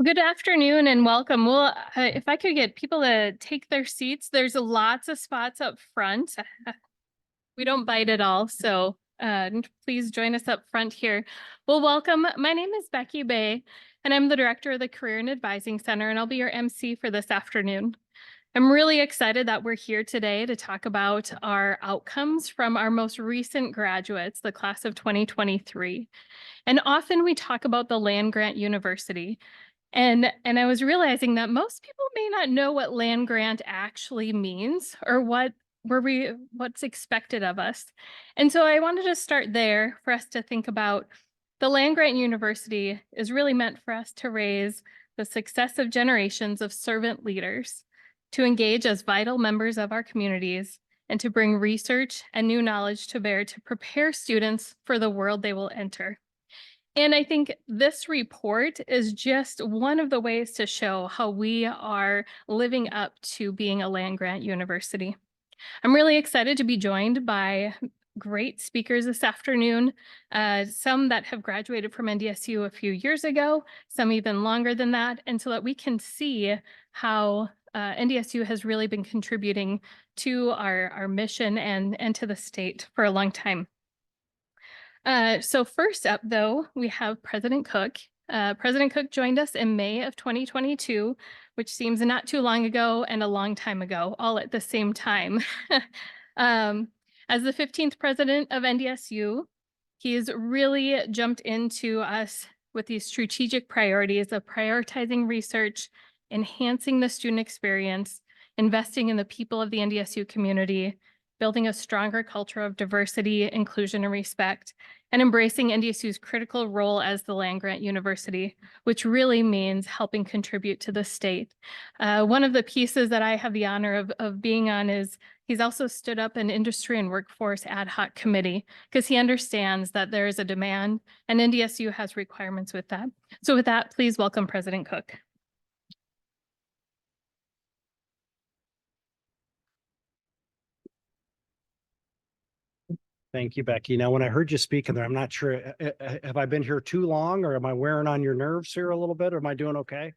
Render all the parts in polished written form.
Good afternoon and welcome. Well, if I could get people to take their seats, there's lots of spots up front. We don't bite at all, so please join us up front here. Well, welcome. My name is Becky Bay, and I'm the director of the Career and Advising Center, and I'll be your MC for this afternoon. I'm really excited that we're here today to talk about our outcomes from our most recent graduates, the class of 2023. And often we talk about the land grant university. And I was realizing that most people may not know what land grant actually means or what's expected of us. And so I wanted to start there for us to think about the land grant university is really meant for us to raise the successive generations of servant leaders to engage as vital members of our communities and to bring research and new knowledge to bear to prepare students for the world they will enter. And I think this report is just one of the ways to show how we are living up to being a land grant university. I'm really excited to be joined by great speakers this afternoon, some that have graduated from NDSU a few years ago, some even longer than that, and so that we can see how NDSU has really been contributing to our mission and to the state for a long time. So first up, though, we have President Cook. President Cook joined us in May of 2022, which seems not too long ago and a long time ago, all at the same time. As the 15th president of NDSU, he's really jumped into us with these strategic priorities of prioritizing research, enhancing the student experience, investing in the people of the NDSU community, building a stronger culture of diversity, inclusion, and respect, and embracing NDSU's critical role as the land grant university, which really means helping contribute to the state. One of the pieces that I have the honor of being on is he's also stood up an industry and workforce ad hoc committee because he understands that there is a demand and NDSU has requirements with that. So with that, please welcome President Cook. Thank you, Becky. Now, when I heard you speaking there, I'm not sure, have I been here too long or am I wearing on your nerves here a little bit? Or am I doing okay?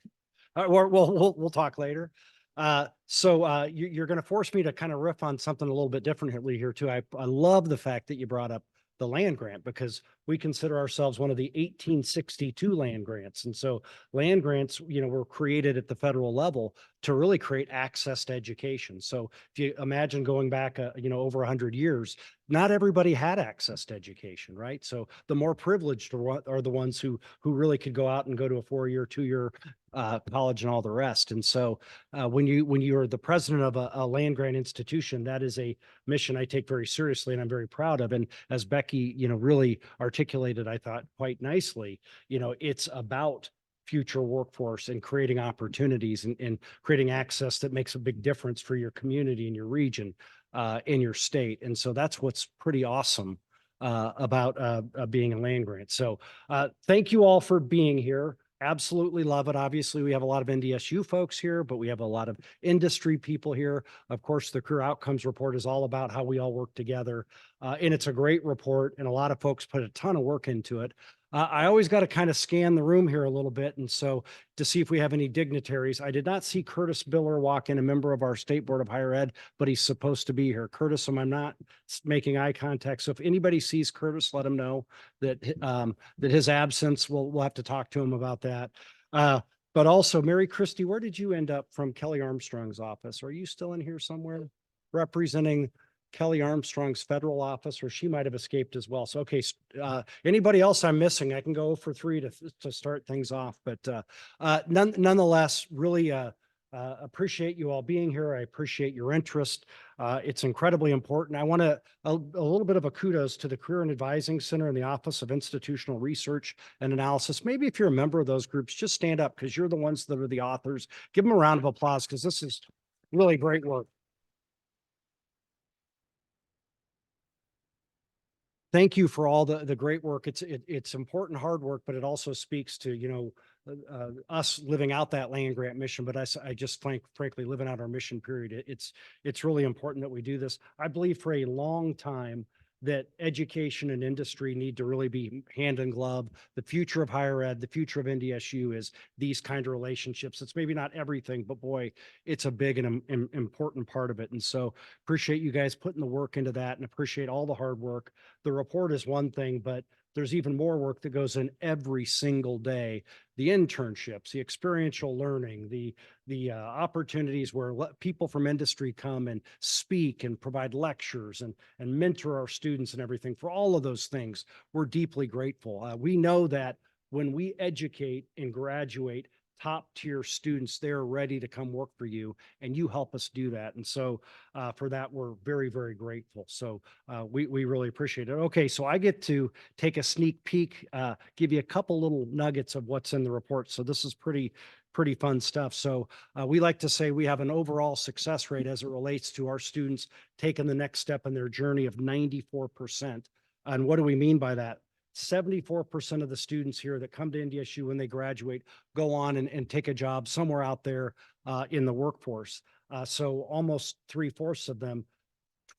We'll talk later. You're going to force me to kind of riff on something a little bit differently here too. I love the fact that you brought up the land grant because we consider ourselves one of the 1862 land grants. And so land grants, were created at the federal level to really create access to education. So if you imagine going back, over 100 years, not everybody had access to education, right? So the more privileged are the ones who really could go out and go to a 4-year, 2-year college and all the rest. And so when you're the president of a land grant institution, that is a mission I take very seriously and I'm very proud of. And as Becky, really articulated, I thought quite nicely, it's about future workforce and creating opportunities and creating access that makes a big difference for your community and your region, in your state. And so that's what's pretty awesome about being a land grant. So thank you all for being here. Absolutely love it. Obviously, we have a lot of NDSU folks here, but we have a lot of industry people here. Of course, the Career Outcomes Report is all about how we all work together. And it's a great report, and a lot of folks put a ton of work into it. I always got to kind of scan the room here a little bit. And so to see if we have any dignitaries, I did not see Curtis Biller walk in, a member of our State Board of Higher Ed, but he's supposed to be here. Curtis, I'm not making eye contact. So if anybody sees Curtis, let him know that that his absence, we'll have to talk to him about that. But also, Mary Christie, where did you end up from Kelly Armstrong's office? Are you still in here somewhere representing Kelly Armstrong's federal office, or she might have escaped as well? So, okay, anybody else I'm missing, I can go for 3 to start things off. But nonetheless, really appreciate you all being here. I appreciate your interest. It's incredibly important. I want a little bit of a kudos to the Career and Advising Center and the Office of Institutional Research and Analysis. Maybe if you're a member of those groups, just stand up because you're the ones that are the authors. Give them a round of applause because this is really great work. Thank you for all the great work. It's important, hard work, but it also speaks to, us living out that land grant mission. But I just frankly living out our mission period. It's really important that we do this. I believe for a long time that education and industry need to really be hand in glove. The future of higher ed, the future of NDSU is these kind of relationships. It's maybe not everything, but boy, it's a big and important part of it. And so appreciate you guys putting the work into that and appreciate all the hard work. The report is one thing, but there's even more work that goes in every single day. The internships, the experiential learning, the opportunities where people from industry come and speak and provide lectures and mentor our students and everything. For all of those things, we're deeply grateful. We know that when we educate and graduate top tier students, they're ready to come work for you, and you help us do that. And so for that, we're very, very grateful. So we really appreciate it. Okay, so I get to take a sneak peek, give you a couple little nuggets of what's in the report. So this is pretty fun stuff. So we like to say we have an overall success rate as it relates to our students taking the next step in their journey of 94%. And what do we mean by that? 74% of the students here that come to NDSU when they graduate go on and take a job somewhere out there in the workforce. So almost 3/4 of them,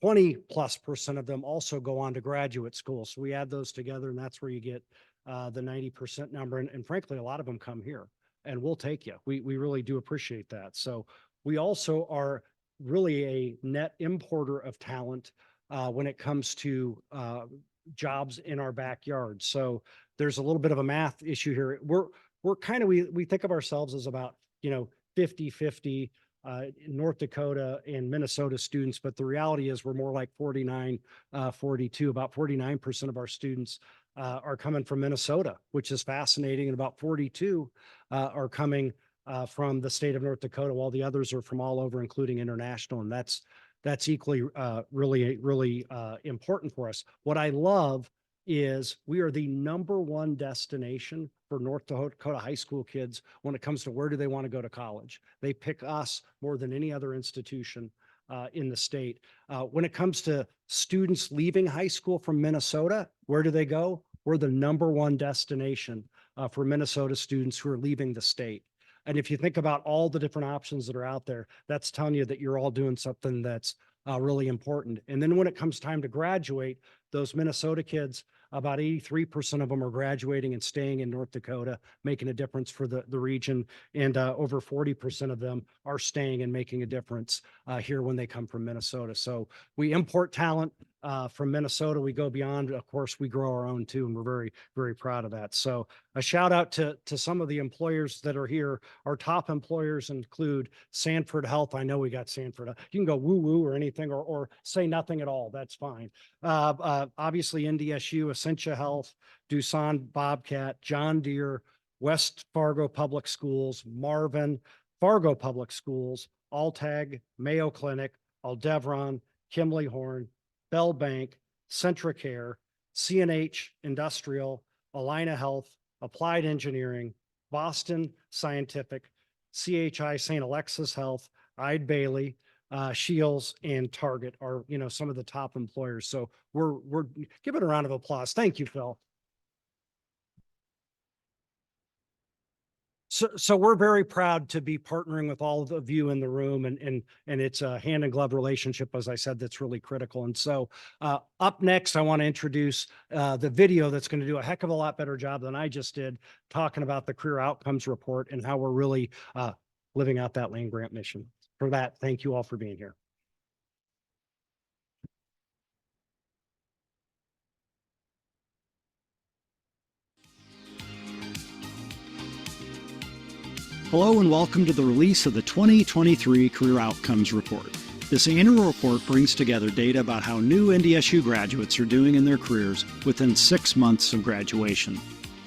20+% of them also go on to graduate school. So we add those together, and that's where you get the 90% number. And frankly, a lot of them come here, and we'll take you. We really do appreciate that. So we also are really a net importer of talent when it comes to jobs in our backyard. So there's a little bit of a math issue here. We're kind of, we think of ourselves as about, 50-50 North Dakota and Minnesota students, but the reality is we're more like 49, 42. About 49% of our students are coming from Minnesota, which is fascinating. And about 42 are coming from the state of North Dakota, while the others are from all over, including international. And that's equally really important for us. What I love is we are the #1 destination for North Dakota high school kids when it comes to where do they want to go to college. They pick us more than any other institution in the state. When it comes to students leaving high school from Minnesota, where do they go? We're the #1 destination for Minnesota students who are leaving the state. And if you think about all the different options that are out there, that's telling you that you're all doing something that's really important. And then when it comes time to graduate, those Minnesota kids, about 83% of them are graduating and staying in North Dakota, making a difference for the region. And over 40% of them are staying and making a difference here when they come from Minnesota. So we import talent from Minnesota. We go beyond, of course, we grow our own too, and we're very, very proud of that. So a shout out to some of the employers that are here. Our top employers include Sanford Health. I know we got Sanford. You can go woo woo or anything, or say nothing at all. That's fine. Obviously NDSU, Essentia Health, Doosan Bobcat, John Deere, West Fargo Public Schools, Marvin, Fargo Public Schools, Altag, Mayo Clinic, Aldevron, Kimley Horn, Bell Bank, Centricare, CNH Industrial, Alina Health, Applied Engineering, Boston Scientific, CHI St. Alexis Health, Eide Bailey, Shields, and Target are, some of the top employers. So we're give it a round of applause. Thank you, Phil. So we're very proud to be partnering with all of you in the room, and it's a hand in glove relationship, as I said, that's really critical. And so up next, I want to introduce the video that's going to do a heck of a lot better job than I just did, talking about the career outcomes report and how we're really living out that land grant mission. For that, thank you all for being here. Hello and welcome to the release of the 2023 Career Outcomes Report. This annual report brings together data about how new NDSU graduates are doing in their careers within 6 months of graduation.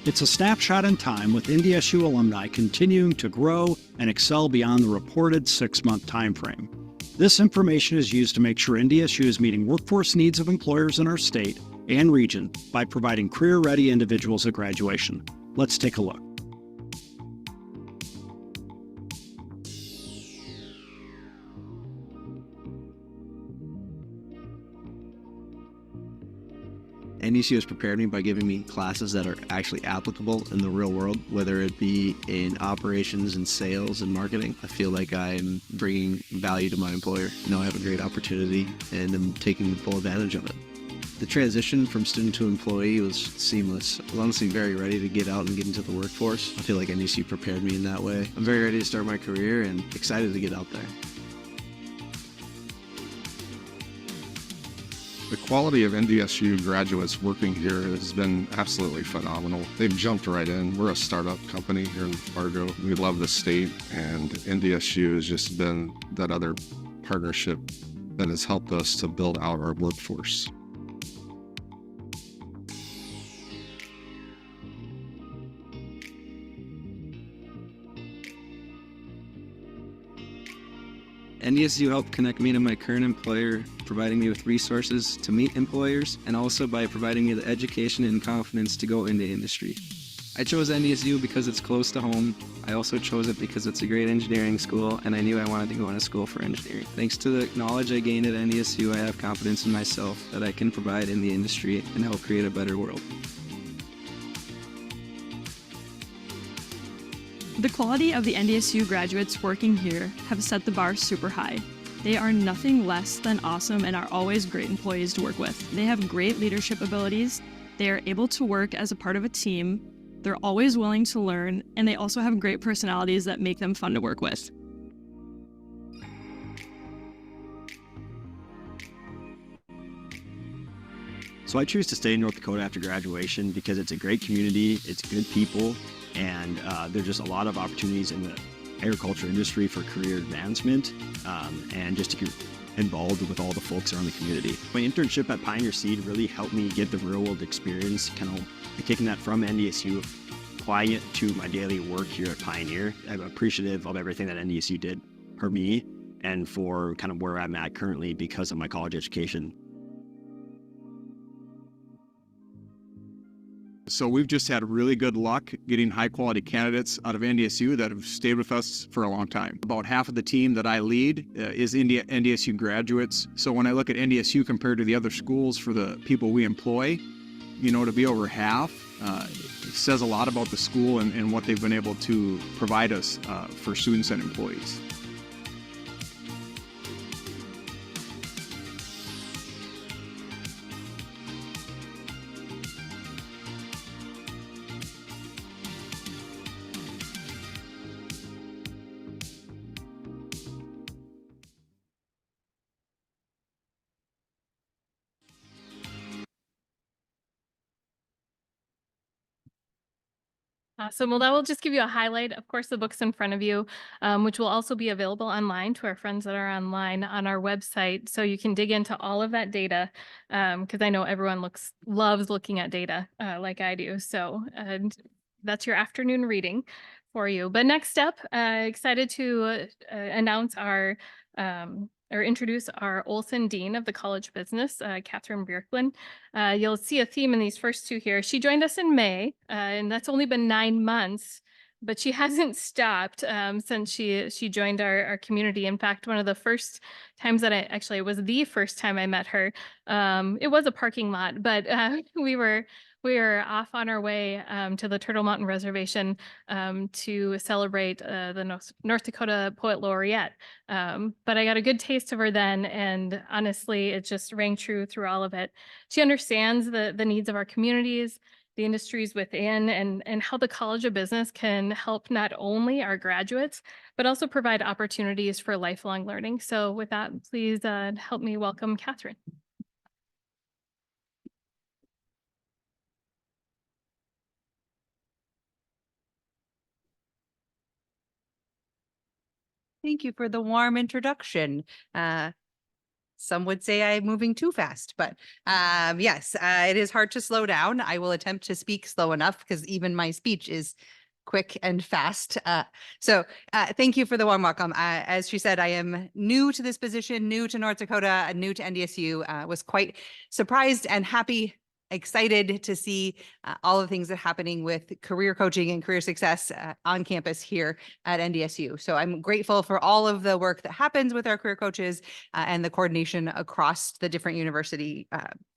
It's a snapshot in time with NDSU alumni continuing to grow and excel beyond the reported 6-month timeframe. This information is used to make sure NDSU is meeting workforce needs of employers in our state and region by providing career-ready individuals at graduation. Let's take a look. NDSU has prepared me by giving me classes that are actually applicable in the real world, whether it be in operations and sales and marketing. I feel like I'm bringing value to my employer. Now I have a great opportunity and I'm taking full advantage of it. The transition from student to employee was seamless. I was honestly very ready to get out and get into the workforce. I feel like NDSU prepared me in that way. I'm very ready to start my career and excited to get out there. The quality of NDSU graduates working here has been absolutely phenomenal. They've jumped right in. We're a startup company here in Fargo. We love the state, and NDSU has just been that other partnership that has helped us to build out our workforce. NDSU helped connect me to my current employer, providing me with resources to meet employers, and also by providing me the education and confidence to go into industry. I chose NDSU because it's close to home. I also chose it because it's a great engineering school, and I knew I wanted to go into school for engineering. Thanks to the knowledge I gained at NDSU, I have confidence in myself that I can provide in the industry and help create a better world. The quality of the NDSU graduates working here have set the bar super high. They are nothing less than awesome and are always great employees to work with. They have great leadership abilities. They are able to work as a part of a team. They're always willing to learn, and they also have great personalities that make them fun to work with. So I choose to stay in North Dakota after graduation because it's a great community, it's good people, and there's just a lot of opportunities in the agriculture industry for career advancement and just to get involved with all the folks around the community. My internship at Pioneer Seed really helped me get the real world experience, kind of taking that from NDSU, applying it to my daily work here at Pioneer. I'm appreciative of everything that NDSU did for me and for kind of where I'm at currently because of my college education. So we've just had really good luck getting high quality candidates out of NDSU that have stayed with us for a long time. About half of the team that I lead is NDSU graduates. So when I look at NDSU compared to the other schools for the people we employ, you know, to be over half, it says a lot about the school and what they've been able to provide us for students and employees. Awesome. Well, that will just give you a highlight. Of course, the book's in front of you, which will also be available online to our friends that are online on our website. So you can dig into all of that data because I know everyone loves looking at data like I do. So that's your afternoon reading for you. But next up, excited to announce or introduce our Olson Dean of the College of Business, Catherine Bjerkland. You'll see a theme in these first two here. She joined us in May, and that's only been 9 months, but she hasn't stopped since she joined our community. In fact, one of the first times that it was the first time I met her. It was a parking lot, but we were off on our way to the Turtle Mountain Reservation to celebrate the North Dakota Poet Laureate. But I got a good taste of her then, and honestly, it just rang true through all of it. She understands the needs of our communities, the industries within, and how the College of Business can help not only our graduates, but also provide opportunities for lifelong learning. So with that, please help me welcome Catherine. Thank you for the warm introduction. Some would say I'm moving too fast, but yes, it is hard to slow down. I will attempt to speak slow enough because even my speech is quick and fast. So thank you for the warm welcome. As she said, I am new to this position, new to North Dakota, new to NDSU. Was quite surprised and happy, excited to see all the things that are happening with career coaching and career success on campus here at NDSU. So I'm grateful for all of the work that happens with our career coaches and the coordination across the different university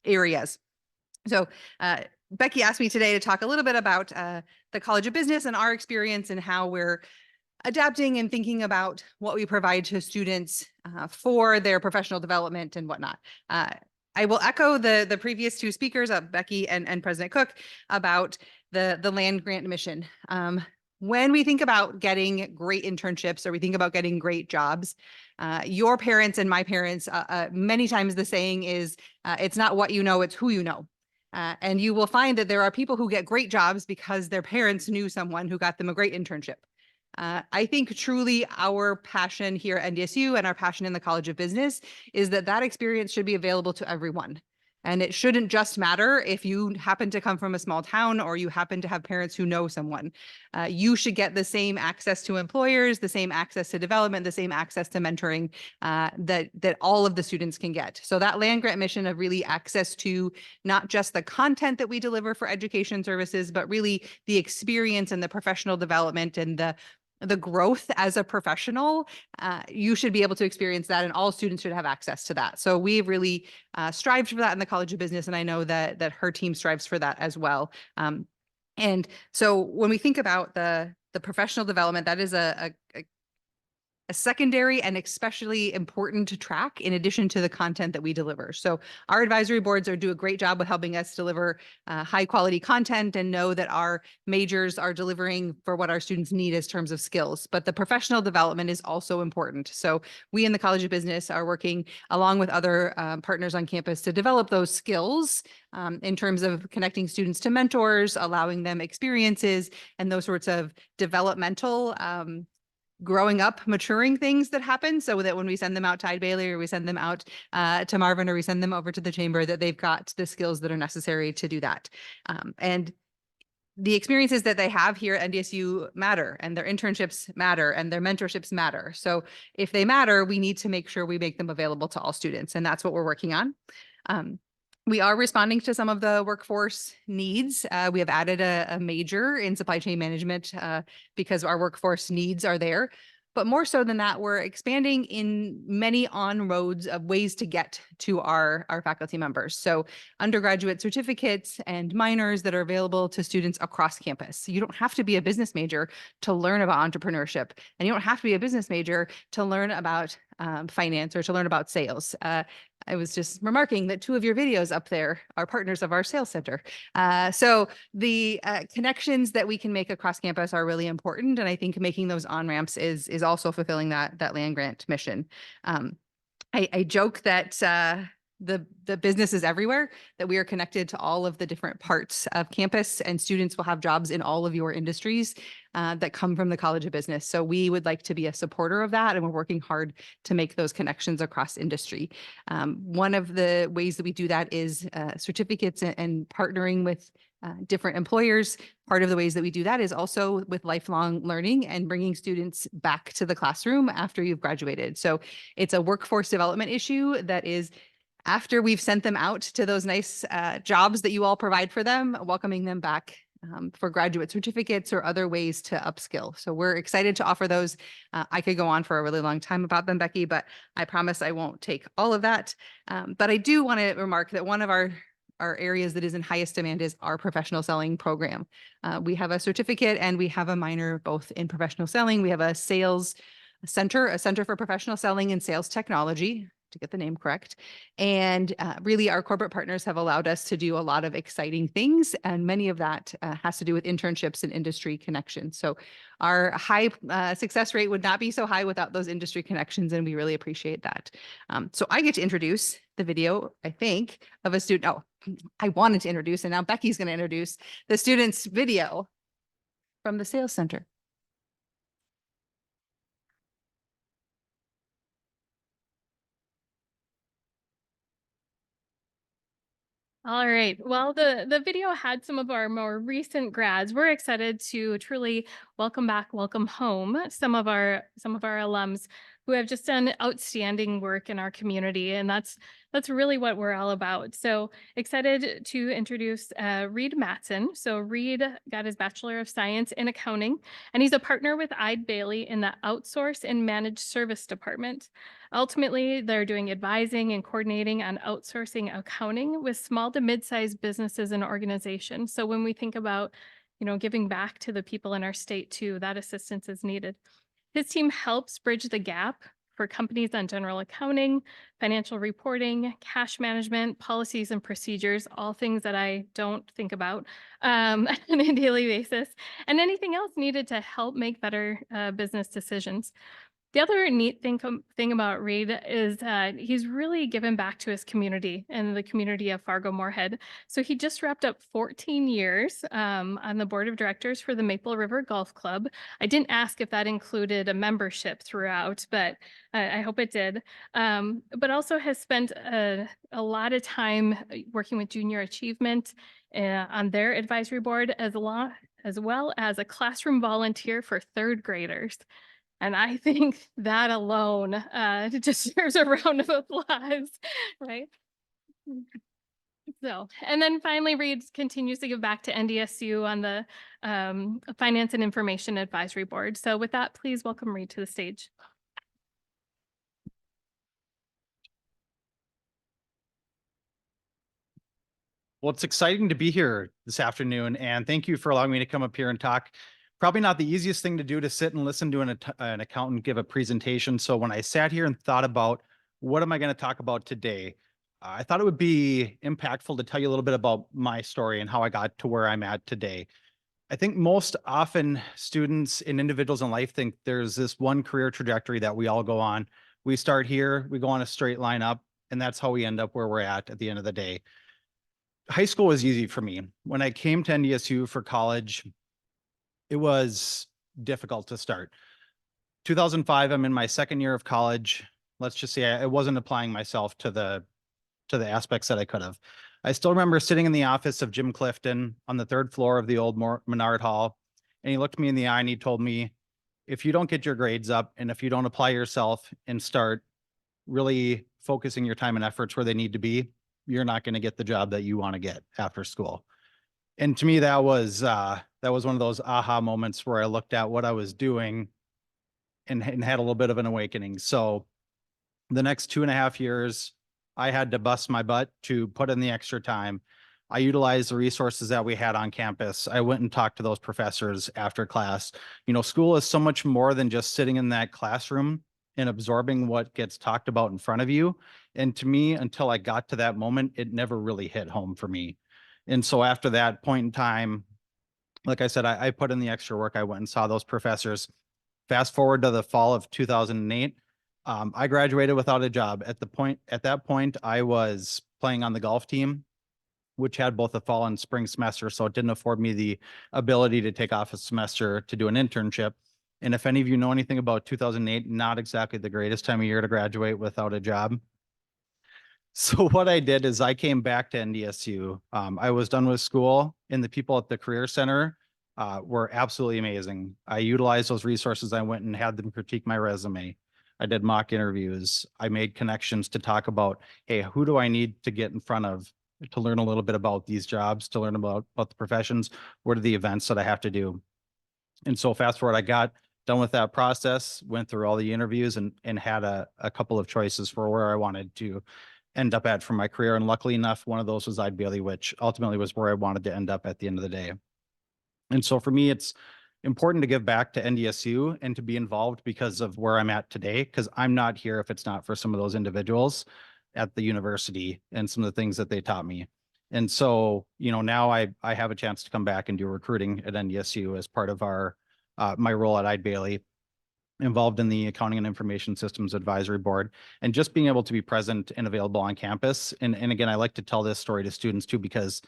areas. So Becky asked me today to talk a little bit about the College of Business and our experience and how we're adapting and thinking about what we provide to students for their professional development and whatnot. I will echo the previous two speakers, Becky and President Cook, about the land grant mission. When we think about getting great internships or we think about getting great jobs, your parents and my parents, many times the saying is, it's not what you know, it's who you know. And you will find that there are people who get great jobs because their parents knew someone who got them a great internship. I think truly our passion here at NDSU and our passion in the College of Business is that that experience should be available to everyone. And it shouldn't just matter if you happen to come from a small town or you happen to have parents who know someone. You should get the same access to employers, the same access to development, the same access to mentoring that all of the students can get. So that land grant mission of really access to not just the content that we deliver for education services, but really the experience and the professional development and the growth as a professional, you should be able to experience that, and all students should have access to that. So we've really strived for that in the College of Business, and I know that her team strives for that as well. And so when we think about the professional development, that is a secondary and especially important to track in addition to the content that we deliver. So our advisory boards do a great job with helping us deliver high quality content and know that our majors are delivering for what our students need as terms of skills. But the professional development is also important. So we in the College of Business are working along with other partners on campus to develop those skills in terms of connecting students to mentors, allowing them experiences, and those sorts of developmental growing up, maturing things that happen, so that when we send them out to Eide Bailey or we send them out to Marvin or we send them over to the chamber, that they've got the skills that are necessary to do that. And the experiences that they have here at NDSU matter, and their internships matter, and their mentorships matter. So if they matter, we need to make sure we make them available to all students, and that's what we're working on. We are responding to some of the workforce needs. We have added a major in supply chain management because our workforce needs are there. But more so than that, we're expanding in many on-roads of ways to get to our faculty members. So undergraduate certificates and minors that are available to students across campus. You don't have to be a business major to learn about entrepreneurship, and you don't have to be a business major to learn about finance or to learn about sales. I was just remarking that 2 of your videos up there are partners of our sales center. So the connections that we can make across campus are really important. And I think making those on-ramps is also fulfilling that land grant mission. I joke that the business is everywhere, that we are connected to all of the different parts of campus, and students will have jobs in all of your industries that come from the College of Business. So we would like to be a supporter of that, and we're working hard to make those connections across industry. One of the ways that we do that is certificates and partnering with different employers. Part of the ways that we do that is also with lifelong learning and bringing students back to the classroom after you've graduated. So it's a workforce development issue that is, after we've sent them out to those nice jobs that you all provide for them, welcoming them back for graduate certificates or other ways to upskill. So we're excited to offer those. I could go on for a really long time about them, Becky, but I promise I won't take all of that. But I do want to remark that one of our areas that is in highest demand is our professional selling program. We have a certificate and we have a minor both in professional selling. We have a sales center, a center for professional selling and sales technology, to get the name correct. And really our corporate partners have allowed us to do a lot of exciting things. And many of that has to do with internships and industry connections. So our high success rate would not be so high without those industry connections. And we really appreciate that. So I get to introduce the video, I think, of a student. Oh, I wanted to introduce, and now Becky's going to introduce the student's video from the sales center. All right. Well, the video had some of our more recent grads. We're excited to truly welcome back, welcome home some of our alums who have just done outstanding work in our community, and that's really what we're all about. So excited to introduce Reed Matson. So Reed got his Bachelor of Science in Accounting, and he's a partner with Eide Bailey in the Outsource and Managed Service Department. Ultimately, they're doing advising and coordinating on outsourcing accounting with small to mid-sized businesses and organizations. So when we think about, giving back to the people in our state too, that assistance is needed. His team helps bridge the gap for companies on general accounting, financial reporting, cash management, policies and procedures, all things that I don't think about on a daily basis, and anything else needed to help make better business decisions. The other neat thing about Reed is he's really given back to his community and the community of Fargo Moorhead. So he just wrapped up 14 years on the board of directors for the Maple River Golf Club. I didn't ask if that included a membership throughout, but I hope it did. But also has spent a lot of time working with junior achievement on their advisory board, as well as a classroom volunteer for third graders. And I think that alone deserves a round of applause, right? So, and then finally, Reed continues to give back to NDSU on the Finance and Information Advisory Board. So with that, please welcome Reed to the stage. Well, it's exciting to be here this afternoon, and thank you for allowing me to come up here and talk. Probably not the easiest thing to do, to sit and listen to an accountant give a presentation. So when I sat here and thought about what am I going to talk about today, I thought it would be impactful to tell you a little bit about my story and how I got to where I'm at today. I think most often students and individuals in life think there's this one career trajectory that we all go on. We start here, we go on a straight line up, and that's how we end up where we're at the end of the day. High school was easy for me. When I came to NDSU for college, it was difficult to start. 2005, I'm in my second year of college. Let's just say I wasn't applying myself to the aspects that I could have. I still remember sitting in the office of Jim Clifton on the third floor of the old Menard Hall, and he looked me in the eye and he told me, if you don't get your grades up and if you don't apply yourself and start really focusing your time and efforts where they need to be, you're not going to get the job that you want to get after school. And to me, that was one of those aha moments where I looked at what I was doing and had a little bit of an awakening. So the next 2.5 years, I had to bust my butt to put in the extra time. I utilized the resources that we had on campus. I went and talked to those professors after class. You know, school is so much more than just sitting in that classroom and absorbing what gets talked about in front of you. And to me, until I got to that moment, it never really hit home for me. And so after that point in time, like I said, I put in the extra work. I went and saw those professors. Fast forward to the fall of 2008. I graduated without a job. At that point, I was playing on the golf team, which had both a fall and spring semester. So it didn't afford me the ability to take off a semester to do an internship. And if any of you know anything about 2008, not exactly the greatest time of year to graduate without a job. So what I did is I came back to NDSU. I was done with school, and the people at the Career Center were absolutely amazing. I utilized those resources. I went and had them critique my resume. I did mock interviews. I made connections to talk about, hey, who do I need to get in front of to learn a little bit about these jobs, to learn about the professions? What are the events that I have to do? And so fast forward, I got done with that process, went through all the interviews and had a couple of choices for where I wanted to end up at for my career. And luckily enough, one of those was Ide Bailey, which ultimately was where I wanted to end up at the end of the day. And so for me, it's important to give back to NDSU and to be involved because of where I'm at today, because I'm not here if it's not for some of those individuals at the university and some of the things that they taught me. And so, you know, now I have a chance to come back and do recruiting at NDSU as part of our my role at Ide Bailey, involved in the Accounting and Information Systems Advisory Board, and just being able to be present and available on campus. And again, I like to tell this story to students too, because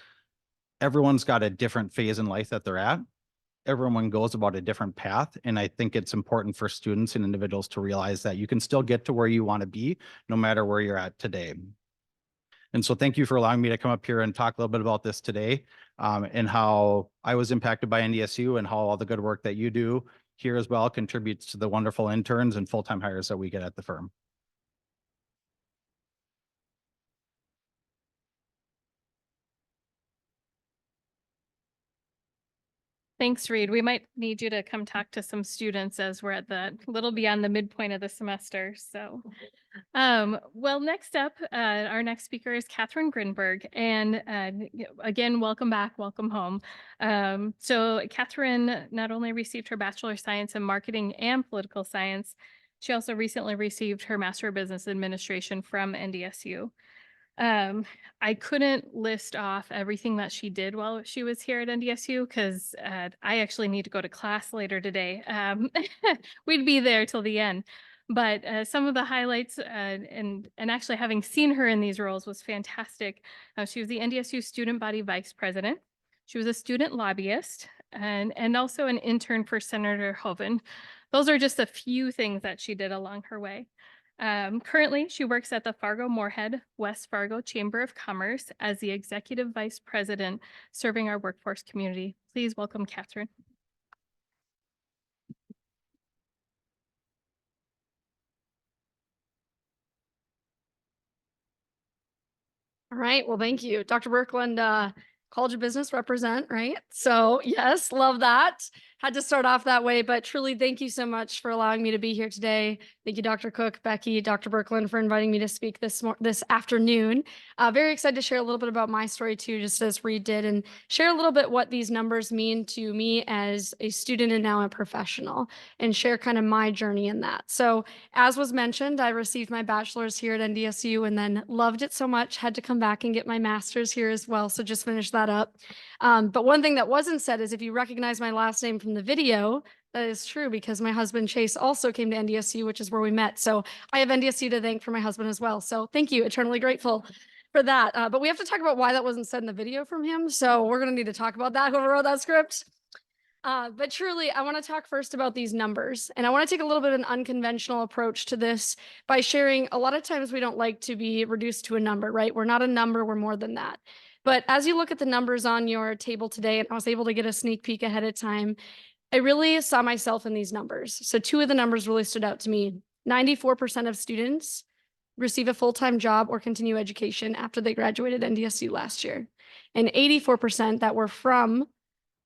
everyone's got a different phase in life that they're at. Everyone goes about a different path. And I think it's important for students and individuals to realize that you can still get to where you want to be, no matter where you're at today. And so thank you for allowing me to come up here and talk a little bit about this today, and how I was impacted by NDSU and how all the good work that you do here as well contributes to the wonderful interns and full-time hires that we get at the firm. Thanks, Reed. We might need you to come talk to some students as we're at the little beyond the midpoint of the semester. So, well, next up, our next speaker is Catherine Grinberg. And again, welcome back, welcome home. So Catherine not only received her Bachelor of Science in Marketing and Political Science, She also recently received her Master of Business Administration from NDSU. I couldn't list off everything that she did while she was here at NDSU because I actually need to go to class later today. We'd be there till the end. But some of the highlights and actually having seen her in these roles was fantastic. She was the NDSU Student Body Vice President. She was a student lobbyist and also an intern for Senator Hoeven. Those are just a few things that she did along her way. Currently, she works at the Fargo-Moorhead, West Fargo Chamber of Commerce as the Executive Vice President serving our workforce community. Please welcome Catherine. All right. Well, thank you. Dr. Birkeland, College of Business represent, right? So yes, love that. Had to start off that way, but truly thank you so much for allowing me to be here today. Thank you, Dr. Cook, Becky, Dr. Birkeland for inviting me to speak this afternoon. Very excited to share a little bit about my story too, just as Reed did, and share a little bit what these numbers mean to me as a student and now a professional, and share kind of my journey in that. So as was mentioned, I received my bachelor's here at NDSU and then loved it so much, had to come back and get my master's here as well. So just finished that up. But one thing that wasn't said is if you recognize my last name from the video, that is true because my husband Chase also came to NDSU, which is where we met. So I have NDSU to thank for my husband as well. So thank you, eternally grateful for that. But we have to talk about why that wasn't said in the video from him. So we're going to need to talk about that, whoever wrote that script. But truly, I want to talk first about these numbers. And I want to take a little bit of an unconventional approach to this by sharing a lot of times we don't like to be reduced to a number, right? We're not a number, we're more than that. But as you look at the numbers on your table today, and I was able to get a sneak peek ahead of time, I really saw myself in these numbers. So two of the numbers really stood out to me. 94% of students receive a full-time job or continue education after they graduated NDSU last year. And 84% that were from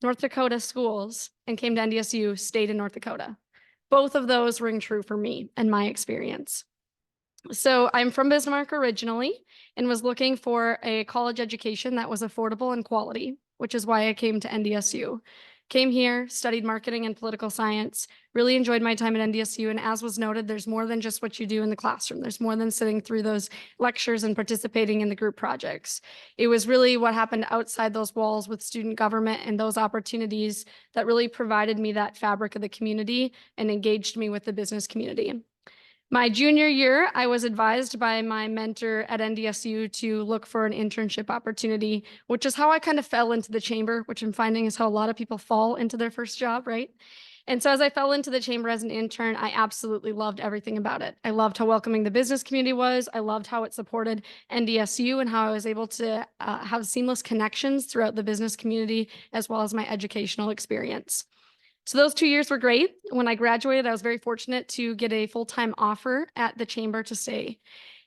North Dakota schools and came to NDSU stayed in North Dakota. Both of those ring true for me and my experience. So I'm from Bismarck originally and was looking for a college education that was affordable and quality, which is why I came to NDSU. Came here, studied marketing and political science, really enjoyed my time at NDSU. And as was noted, there's more than just what you do in the classroom. There's more than sitting through those lectures and participating in the group projects. It was really what happened outside those walls with student government and those opportunities that really provided me that fabric of the community and engaged me with the business community. My junior year, I was advised by my mentor at NDSU to look for an internship opportunity, which is how I kind of fell into the chamber, which I'm finding is how a lot of people fall into their first job, right? And so as I fell into the chamber as an intern, I absolutely loved everything about it. I loved how welcoming the business community was. I loved how it supported NDSU and how I was able to have seamless connections throughout the business community, as well as my educational experience. So those 2 years were great. When I graduated, I was very fortunate to get a full-time offer at the chamber to stay.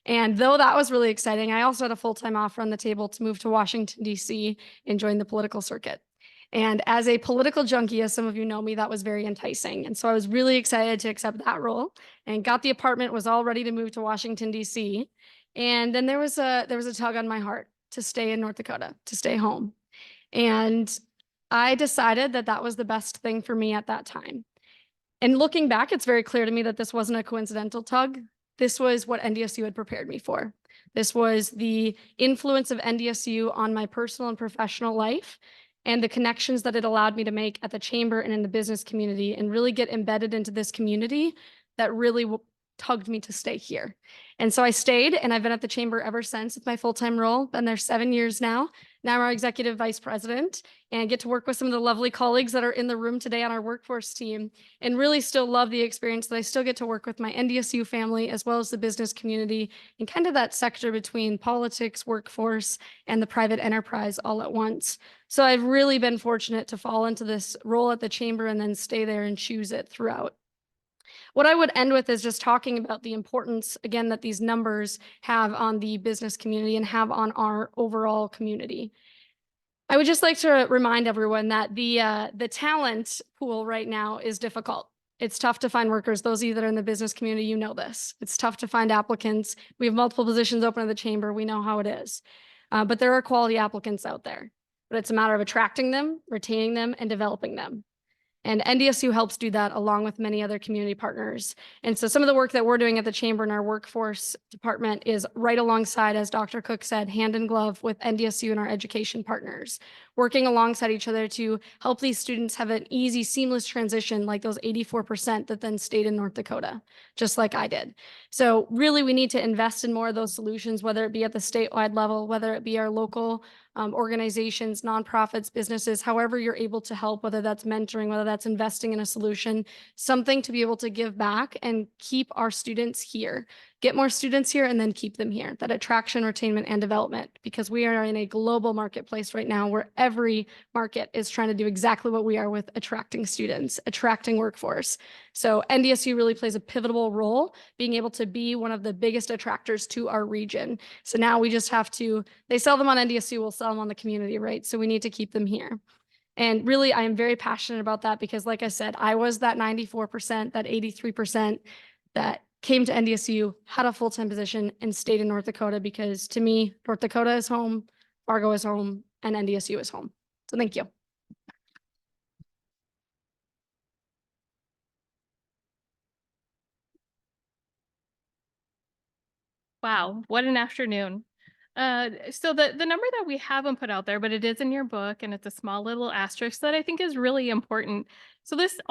And though that was really exciting, I also had a full-time offer on the table to move to Washington, D.C. and join the political circuit. And as a political junkie, as some of you know me, that was very enticing. And so I was really excited to accept that role and got the apartment, was all ready to move to Washington, D.C. And then there was a tug on my heart to stay in North Dakota, to stay home. And I decided that that was the best thing for me at that time. And looking back, it's very clear to me that this wasn't a coincidental tug. This was what NDSU had prepared me for. This was the influence of NDSU on my personal and professional life and the connections that it allowed me to make at the chamber and in the business community and really get embedded into this community that really tugged me to stay here. And so I stayed, and I've been at the chamber ever since with my full-time role. Been there 7 years now. Now I'm our executive vice president and get to work with some of the lovely colleagues that are in the room today on our workforce team, and really still love the experience that I still get to work with my NDSU family as well as the business community and kind of that sector between politics, workforce, and the private enterprise all at once. So I've really been fortunate to fall into this role at the chamber and then stay there and choose it throughout. What I would end with is just talking about the importance, again, that these numbers have on the business community and have on our overall community. I would just like to remind everyone that the talent pool right now is difficult. It's tough to find workers. Those of you that are in the business community, you know this. It's tough to find applicants. We have multiple positions open at the chamber. We know how it is. But there are quality applicants out there. But it's a matter of attracting them, retaining them, and developing them. And NDSU helps do that along with many other community partners. And so some of the work that we're doing at the Chamber in our workforce department is right alongside, as Dr. Cook said, hand in glove with NDSU and our education partners, working alongside each other to help these students have an easy, seamless transition like those 84% that then stayed in North Dakota, just like I did. So really, we need to invest in more of those solutions, whether it be at the statewide level, whether it be our local organizations, nonprofits, businesses, however you're able to help, whether that's mentoring, whether that's investing in a solution, something to be able to give back and keep our students here, get more students here and then keep them here. That attraction, retainment, and development, because we are in a global marketplace right now where every market is trying to do exactly what we are with attracting students, attracting workforce. So NDSU really plays a pivotal role, being able to be one of the biggest attractors to our region. So now we just have to, they sell them on NDSU, we'll sell them on the community, right? So we need to keep them here. And really, I am very passionate about that because like I said, I was that 94%, that 83% that came to NDSU, had a full-time position and stayed in North Dakota because to me, North Dakota is home, Fargo is home, and NDSU is home. So thank you. Wow, what an afternoon. So the number that we haven't put out there, but it is in your book and it's a small little asterisk that I think is really important. So this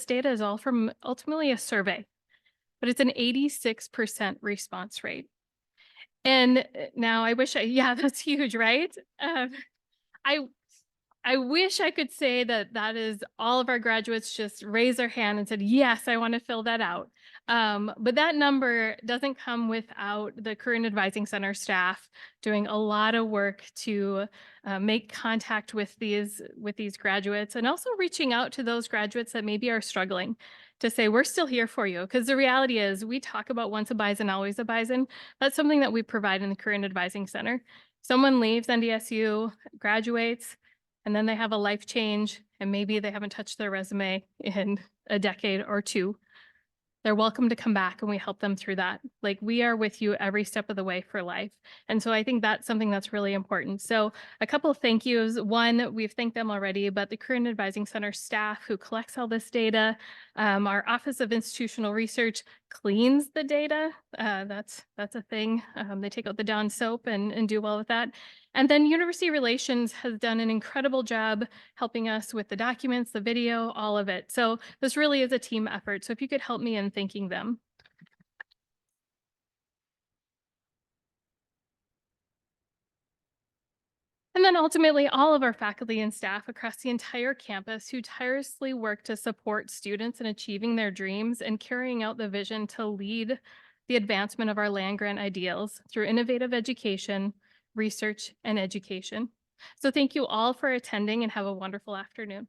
data is all from ultimately a survey, but it's an 86% response rate. And now I wish yeah, that's huge, right? I wish I could say that that is all of our graduates just raised their hand and said, yes, I want to fill that out. But that number doesn't come without the Career and Advising Center staff doing a lot of work to make contact with these graduates and also reaching out to those graduates that maybe are struggling to say, we're still here for you. Because the reality is we talk about once a bison, always a bison. That's something that we provide in the Career and Advising Center. Someone leaves NDSU, graduates, and then they have a life change and maybe they haven't touched their resume in a decade or two. They're welcome to come back and we help them through that. Like we are with you every step of the way for life. And so I think that's something that's really important. So a couple of thank yous. One, we've thanked them already, but the Career and Advising Center staff who collects all this data, our Office of Institutional Research cleans the data. That's a thing. They take out the Dawn soap and do well with that. And then University Relations has done an incredible job helping us with the documents, the video, all of it. So this really is a team effort. So if you could help me in thanking them. And then ultimately all of our faculty and staff across the entire campus who tirelessly work to support students in achieving their dreams and carrying out the vision to lead the advancement of our land-grant ideals through innovative education, research, and education. So thank you all for attending and have a wonderful afternoon.